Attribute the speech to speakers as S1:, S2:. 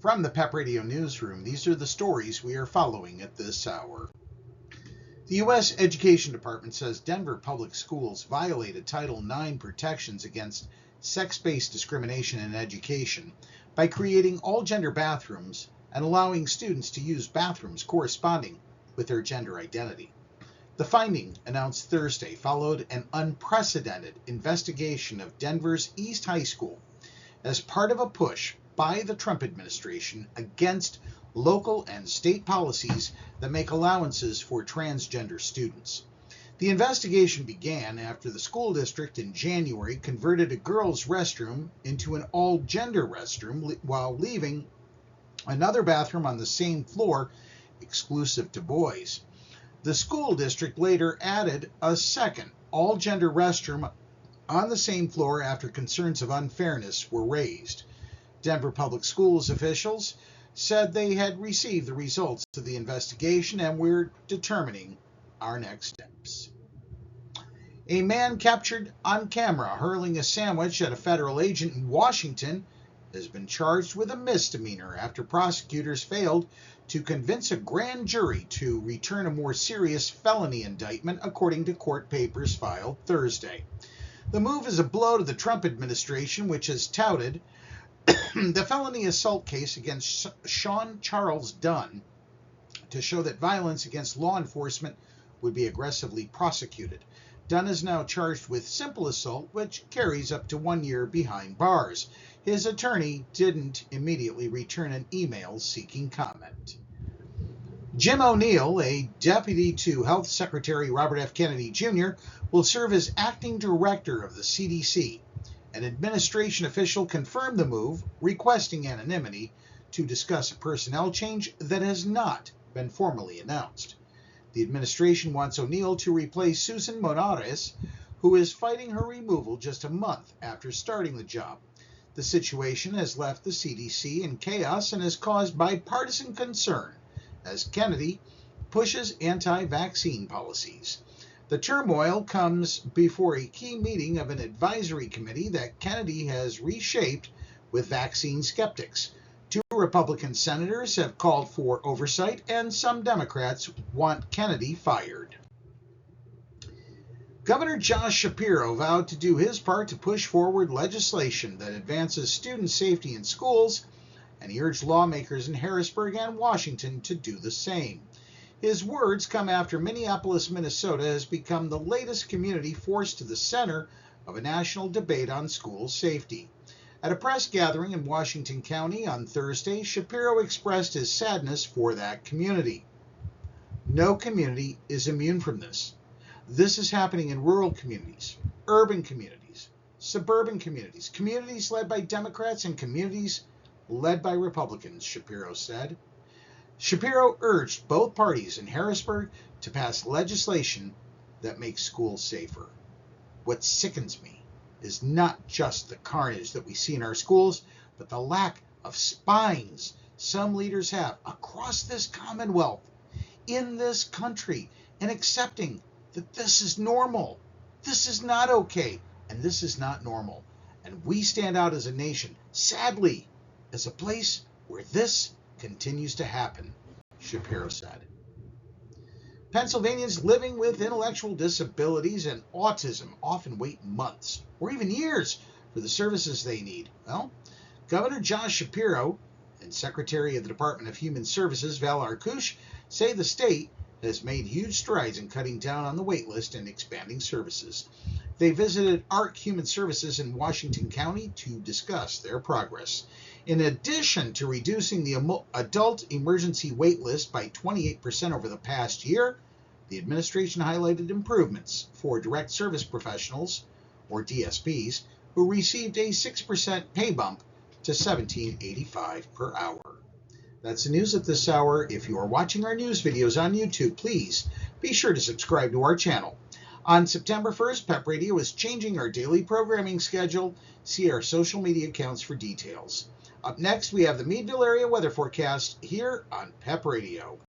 S1: From the PEP Radio Newsroom, these are the stories we are following at this hour. The U.S. Education Department says Denver public schools violated Title IX protections against sex-based discrimination in education by creating all-gender bathrooms and allowing students to use bathrooms corresponding with their gender identity. The finding, announced Thursday, followed an unprecedented investigation of Denver's East High School as part of a push by the Trump administration against local and state policies that make allowances for transgender students. The investigation began after the school district in January converted a girls' restroom into an all-gender restroom while leaving another bathroom on the same floor exclusive to boys. The school district later added a second all-gender restroom on the same floor after concerns of unfairness were raised. Denver Public Schools officials said they had received the results of the investigation and were determining our next steps. A man captured on camera hurling a sandwich at a federal agent in Washington has been charged with a misdemeanor after prosecutors failed to convince a grand jury to return a more serious felony indictment, according to court papers filed Thursday. The move is a blow to the Trump administration, which has touted the felony assault case against Sean Charles Dunn to show that violence against law enforcement would be aggressively prosecuted. Dunn is now charged with simple assault, which carries up to 1 year behind bars. His attorney didn't immediately return an email seeking comment. Jim O'Neill, a deputy to Health Secretary Robert F. Kennedy Jr., will serve as acting director of the CDC. An administration official confirmed the move, requesting anonymity to discuss a personnel change that has not been formally announced. The administration wants O'Neill to replace Susan Monares, who is fighting her removal just a month after starting the job. The situation has left the CDC in chaos and has caused bipartisan concern as Kennedy pushes anti-vaccine policies. The turmoil comes before a key meeting of an advisory committee that Kennedy has reshaped with vaccine skeptics. 2 Republican senators have called for oversight, and some Democrats want Kennedy fired. Governor Josh Shapiro vowed to do his part to push forward legislation that advances student safety in schools, and he urged lawmakers in Harrisburg and Washington to do the same. His words come after Minneapolis, Minnesota has become the latest community forced to the center of a national debate on school safety. At a press gathering in Washington County on Thursday, Shapiro expressed his sadness for that community. No community is immune from this. This is happening in rural communities, urban communities, suburban communities, communities led by Democrats and communities led by Republicans, Shapiro said. Shapiro urged both parties in Harrisburg to pass legislation that makes schools safer. What sickens me is not just the carnage that we see in our schools, but the lack of spines some leaders have across this Commonwealth, in this country, and accepting that this is normal. This is not okay, and this is not normal. And we stand out as a nation, sadly, as a place where this continues to happen, Shapiro said. Pennsylvanians living with intellectual disabilities and autism often wait months or even years for the services they need. Well, Governor Josh Shapiro and Secretary of the Department of Human Services Val Arkush say the state has made huge strides in cutting down on the wait list and expanding services. They visited ARC Human Services in Washington County to discuss their progress. In addition to reducing the adult emergency wait list by 28% over the past year, the administration highlighted improvements for direct service professionals, or DSPs, who received a 6% pay bump to $17.85 per hour. That's the news at this hour. If you are watching our news videos on YouTube, please be sure to subscribe to our channel. On September 1st, PEP Radio is changing our daily programming schedule. See our social media accounts for details. Up next, we have the Meadville area weather forecast here on PEP Radio.